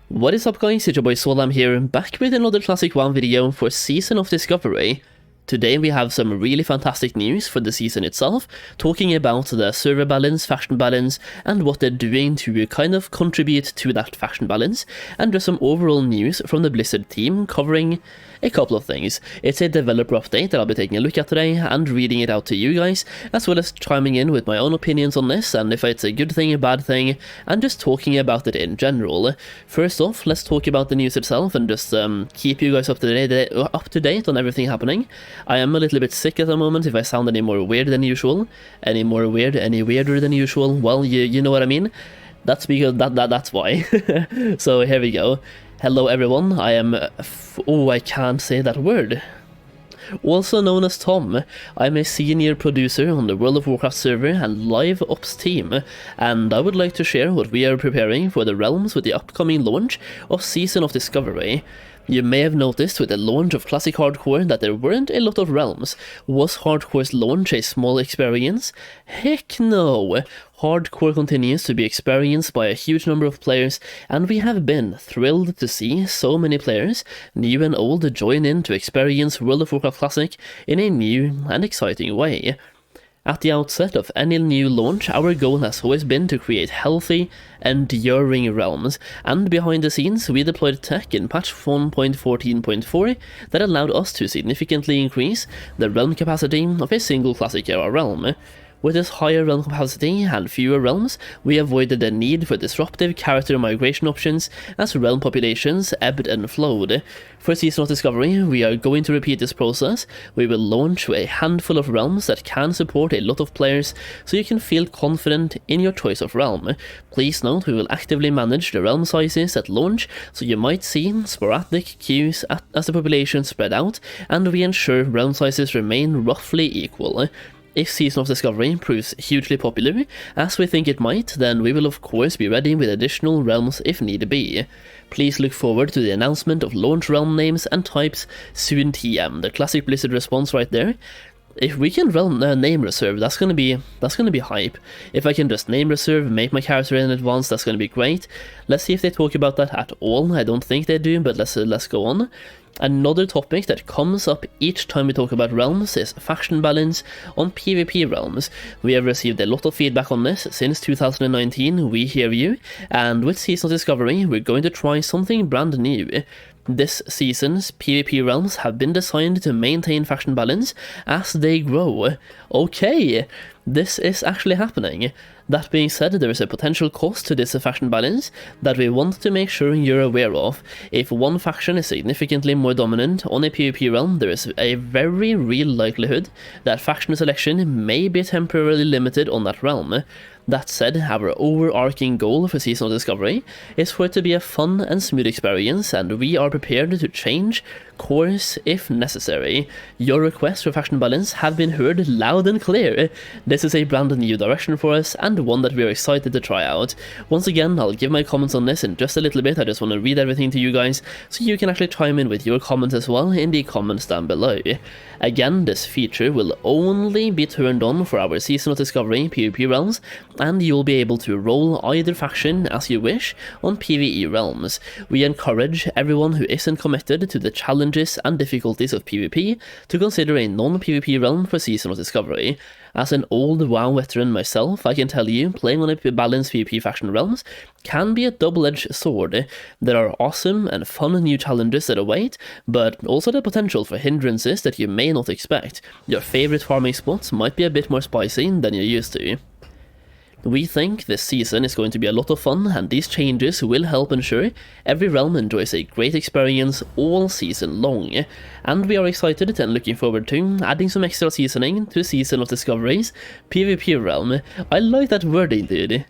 What is up guys, it's your boy Solam here, back with another Classic 1 video for Season of Discovery. Today we have some really fantastic news for the season itself, talking about the server balance, faction balance, and what they're doing to kind of contribute to that faction balance, and just some overall news from the Blizzard team covering a couple of things. It's a developer update that I'll be taking a look at today and reading it out to you guys, as well as chiming in with my own opinions on this and if it's a good thing, a bad thing, and just talking about it in general. First off, let's talk about the news itself and just keep you guys up to date on everything happening. I am a little bit sick at the moment. If I sound any more weird than usual, any weirder than usual, well, you know what I mean. That's because that's why. So here we go. Hello everyone, I am I can't say that word. Also known as Tom, I'm a senior producer on the World of Warcraft server and live ops team, and I would like to share what we are preparing for the realms with the upcoming launch of Season of Discovery. You may have noticed with the launch of Classic Hardcore that there weren't a lot of realms. Was Hardcore's launch a small experience? Heck no! Hardcore continues to be experienced by a huge number of players, and we have been thrilled to see so many players, new and old, join in to experience World of Warcraft Classic in a new and exciting way. At the outset of any new launch, our goal has always been to create healthy, enduring realms, and behind the scenes we deployed tech in patch 1.14.4 that allowed us to significantly increase the realm capacity of a single Classic era realm. With this higher realm capacity and fewer realms, we avoided the need for disruptive character migration options as realm populations ebbed and flowed. For Season of Discovery, we are going to repeat this process. We will launch a handful of realms that can support a lot of players, so you can feel confident in your choice of realm. Please note we will actively manage the realm sizes at launch, so you might see sporadic queues as the population spread out, and we ensure realm sizes remain roughly equal. If Season of Discovery proves hugely popular, as we think it might, then we will of course be ready with additional realms if need be. Please look forward to the announcement of launch realm names and types soon TM, the classic Blizzard response right there. If we can name reserve, that's gonna be hype. If I can just name reserve, make my character in advance, that's gonna be great. Let's see if they talk about that at all. I don't think they do, but let's go on. Another topic that comes up each time we talk about realms is faction balance on PvP realms. We have received a lot of feedback on this since 2019, we hear you, and with Season of Discovery we're going to try something brand new. This season's PvP realms have been designed to maintain faction balance as they grow. Okay, this is actually happening. That being said, there is a potential cost to this faction balance that we want to make sure you're aware of. If one faction is significantly more dominant on a PvP realm, there is a very real likelihood that faction selection may be temporarily limited on that realm. That said, our overarching goal for Season of Discovery is for it to be a fun and smooth experience, and we are prepared to change course if necessary. Your requests for faction balance have been heard loud and clear. This is a brand new direction for us, and one that we are excited to try out. Once again, I'll give my comments on this in just a little bit. I just want to read everything to you guys, so you can actually chime in with your comments as well in the comments down below. Again, this feature will only be turned on for our Season of Discovery PvP realms, and you'll be able to roll either faction as you wish on PvE realms. We encourage everyone who isn't committed to the challenges and difficulties of PvP to consider a non-PvP realm for Season of Discovery. As an old WoW veteran myself, I can tell you, playing on a balanced PvP faction realms can be a double-edged sword. There are awesome and fun new challenges that await, but also the potential for hindrances that you may not expect. Your favorite farming spots might be a bit more spicy than you're used to. We think this season is going to be a lot of fun, and these changes will help ensure every realm enjoys a great experience all season long. And we are excited and looking forward to adding some extra seasoning to Season of Discovery's PvP realm. I like that wording, dude.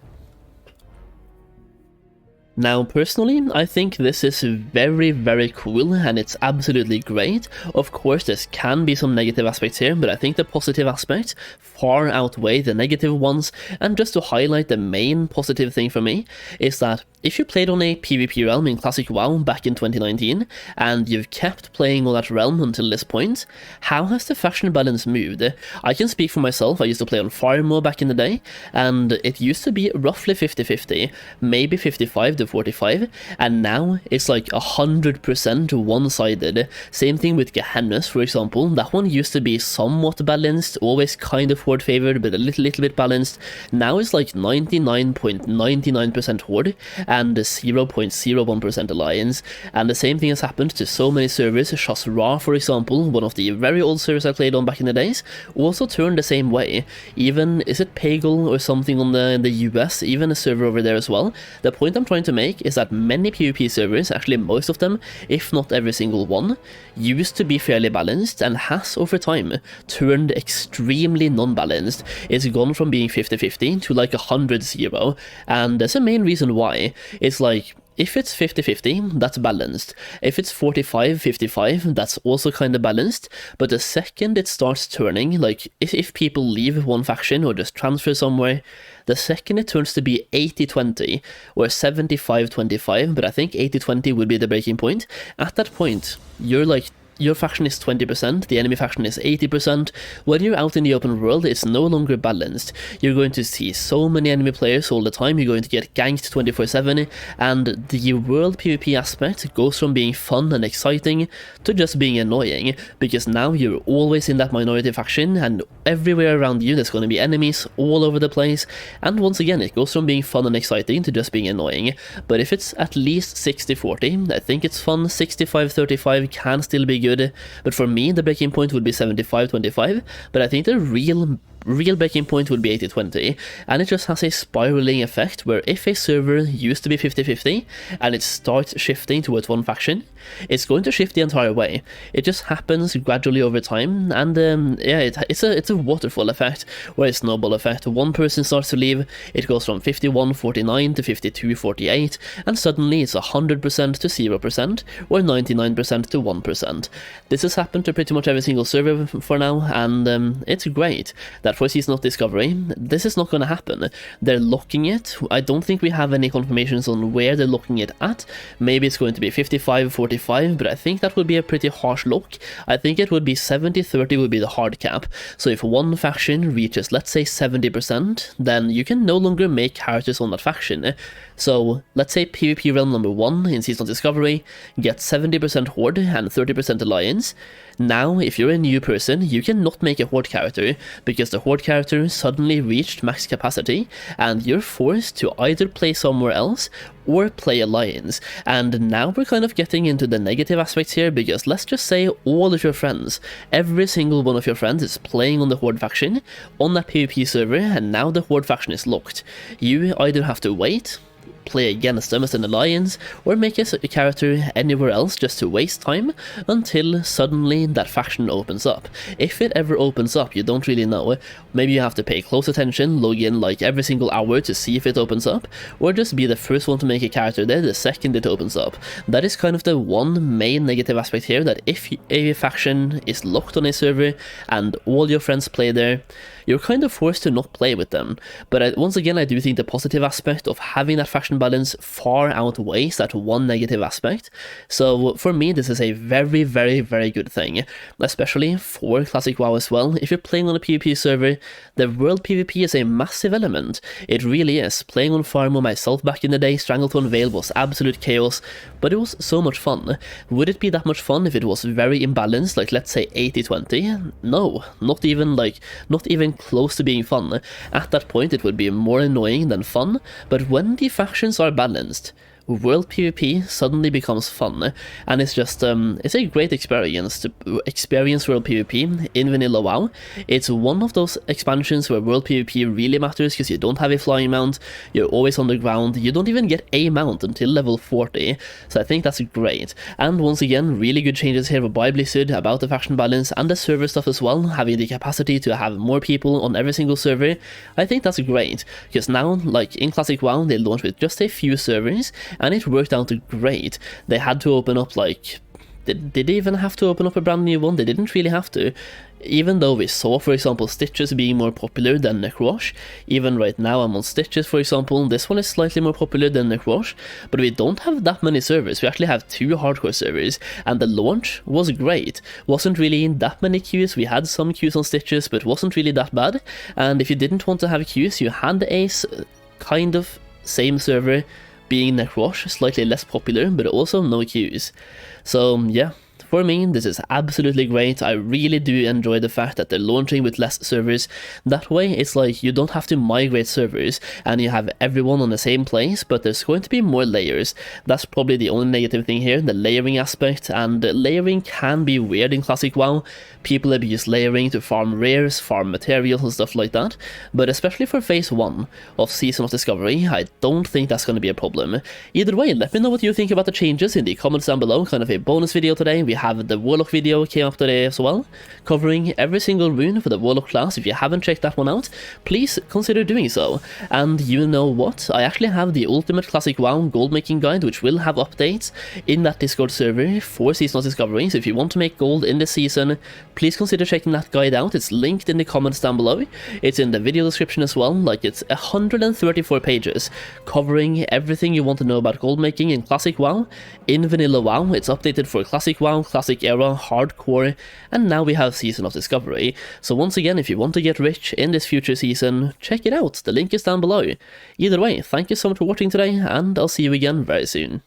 Now, personally, I think this is very cool, and it's absolutely great. Of course, there can be some negative aspects here, but I think the positive aspects far outweigh the negative ones, and just to highlight the main positive thing for me, is that if you played on a PvP realm in Classic WoW back in 2019, and you've kept playing on that realm until this point, how has the faction balance moved? I can speak for myself. I used to play on Fire more back in the day, and it used to be roughly 50-50, maybe 55 to 45, and now it's like 100% one-sided. Same thing with Gehenna's, for example. That one used to be somewhat balanced, always kind of horde favored, but a little bit balanced. Now it's like 99.99% horde and 0.01% alliance. And the same thing has happened to so many servers. Shasra, for example, one of the very old servers I played on back in the days, also turned the same way. Even, is it Pagel or something on in the US, even a server over there as well. The point I'm trying to make is that many PvP servers, actually most of them, if not every single one, used to be fairly balanced and has over time turned extremely non-balanced. It's gone from being 50-50 to like 100-0, and there's a main reason why. It's like, if it's 50-50, that's balanced. If it's 45-55, that's also kind of balanced. But the second it starts turning, like if people leave one faction or just transfer somewhere, the second it turns to be 80-20 or 75-25, but I think 80-20 would be the breaking point. At that point, you're like, your faction is 20%, the enemy faction is 80%. When you're out in the open world, it's no longer balanced. You're going to see so many enemy players all the time, you're going to get ganked 24/7, and the world PvP aspect goes from being fun and exciting to just being annoying, because now you're always in that minority faction, and everywhere around you there's going to be enemies all over the place, and once again it goes from being fun and exciting to just being annoying. But if it's at least 60-40, I think it's fun. 65-35 can still be good. But for me, the breaking point would be 75-25, but I think the real breaking point would be 80-20, and it just has a spiraling effect where if a server used to be 50-50 and it starts shifting towards one faction, it's going to shift the entire way. It just happens gradually over time, and yeah, it's a waterfall effect or a snowball effect. One person starts to leave, it goes from 51-49 to 52-48, and suddenly it's 100% to 0% or 99% to 1%. This has happened to pretty much every single server for now, and it's great that for Season of Discovery, this is not going to happen. They're locking it. I don't think we have any confirmations on where they're locking it at. Maybe it's going to be 55-45, but I think that would be a pretty harsh lock. I think it would be 70-30 would be the hard cap. So if one faction reaches, let's say 70%, then you can no longer make characters on that faction. So let's say PvP realm number 1 in Season of Discovery gets 70% Horde and 30% Alliance. Now, if you're a new person, you cannot make a Horde character, because the Horde character suddenly reached max capacity, and you're forced to either play somewhere else or play Alliance. And now we're kind of getting into the negative aspects here, because let's just say all of your friends, every single one of your friends is playing on the Horde faction on that PvP server, and now the Horde faction is locked. You either have to wait, play against them as an alliance, or make a character anywhere else just to waste time until suddenly that faction opens up. If it ever opens up, you don't really know. Maybe you have to pay close attention, log in like every single hour to see if it opens up, or just be the first one to make a character there the second it opens up. That is kind of the one main negative aspect here, that if a faction is locked on a server and all your friends play there, you're kind of forced to not play with them. But once again, I do think the positive aspect of having that faction balance far outweighs that one negative aspect. So for me, this is a very, very, very good thing, especially for Classic WoW as well. If you're playing on a PvP server, the world PvP is a massive element. It really is. Playing on Farmo myself back in the day, Stranglethorn Vale was absolute chaos, but it was so much fun. Would it be that much fun if it was very imbalanced, like let's say 80-20? No, not even close to being fun. At that point it would be more annoying than fun, but when the factions are balanced, world PvP suddenly becomes fun, and it's just it's a great experience to experience world PvP in vanilla WoW. It's one of those expansions where world PvP really matters, because you don't have a flying mount, you're always on the ground, you don't even get a mount until level 40, so I think that's great. And once again, really good changes here by Blizzard about the faction balance and the server stuff as well, having the capacity to have more people on every single server. I think that's great, because now, like in Classic WoW, they launched with just a few servers, and it worked out great. They had to open up, like, did they even have to open up a brand new one? They didn't really have to. Even though we saw, for example, Stitches being more popular than Necrosh. Even right now I'm on Stitches, for example. This one is slightly more popular than Necrosh, but we don't have that many servers. We actually have 2 hardcore servers, and the launch was great. Wasn't really in that many queues. We had some queues on Stitches, but wasn't really that bad. And if you didn't want to have queues, you had a kind of same server being neck rush, slightly less popular, but also no queues. So yeah, for me, this is absolutely great. I really do enjoy the fact that they're launching with less servers. That way, it's like you don't have to migrate servers and you have everyone on the same place, but there's going to be more layers. That's probably the only negative thing here, the layering aspect, and layering can be weird in Classic WoW. People abuse layering to farm rares, farm materials and stuff like that, but especially for phase 1 of Season of Discovery, I don't think that's going to be a problem. Either way, let me know what you think about the changes in the comments down below, kind of a bonus video today. We have the Warlock video came up today as well, covering every single rune for the Warlock class. If you haven't checked that one out, please consider doing so. And you know what? I actually have the Ultimate Classic WoW gold making guide, which will have updates in that Discord server for Season of Discovery. So if you want to make gold in this season, please consider checking that guide out. It's linked in the comments down below. It's in the video description as well. Like, it's 134 pages covering everything you want to know about gold making in Classic WoW, in Vanilla WoW. It's updated for Classic WoW, Classic Era, Hardcore, and now we have Season of Discovery. So once again, if you want to get rich in this future season, check it out. The link is down below. Either way, thank you so much for watching today, and I'll see you again very soon.